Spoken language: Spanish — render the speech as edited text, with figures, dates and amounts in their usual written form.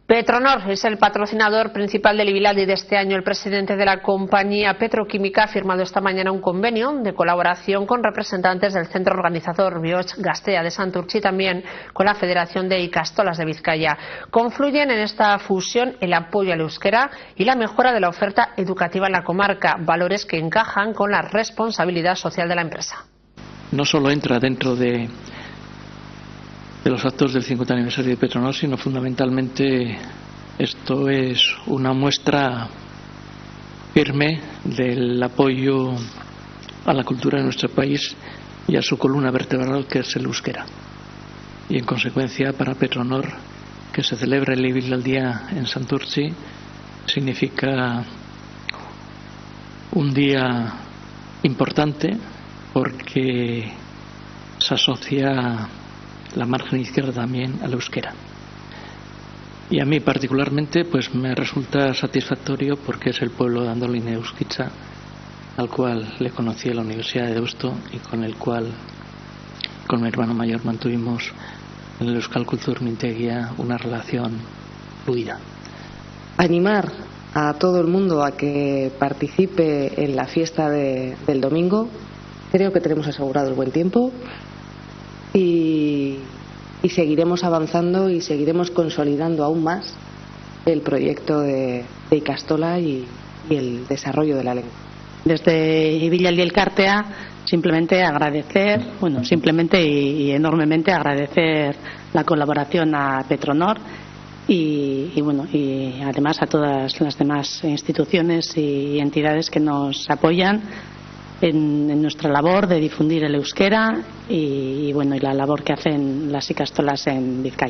Petronor es el patrocinador principal del Ibilaldi de este año. El presidente de la compañía petroquímica ha firmado esta mañana un convenio de colaboración con representantes del centro organizador Bioch Gaztea de Santurtzi y también con la Federación de Ikastolas de Vizcaya. Confluyen en esta fusión el apoyo al euskera y la mejora de la oferta educativa en la comarca, valores que encajan con la responsabilidad social de la empresa. No solo entra dentro de los actos del 50 aniversario de Petronor, sino fundamentalmente esto es una muestra firme del apoyo a la cultura de nuestro país y a su columna vertebral, que es el euskera. Y en consecuencia, para Petronor, que se celebre el Ibilaldi en Santurtzi significa un día importante porque se asocia la margen izquierda también al euskera. Y a mí particularmente pues me resulta satisfactorio porque es el pueblo de Andolin Euskitza, al cual le conocí en la Universidad de Deusto y con el cual, con mi hermano mayor, mantuvimos en el Euskal Kulturmintegia una relación fluida. Animar a todo el mundo a que participe en la fiesta del domingo. Creo que tenemos asegurado el buen tiempo y seguiremos avanzando y seguiremos consolidando aún más el proyecto de Ikastola y el desarrollo de la lengua. Desde Ibilaldi Elkartea simplemente agradecer, simplemente y enormemente agradecer la colaboración a Petronor y además a todas las demás instituciones y entidades que nos apoyan en nuestra labor de difundir el euskera y la labor que hacen las ikastolas en Vizcaya.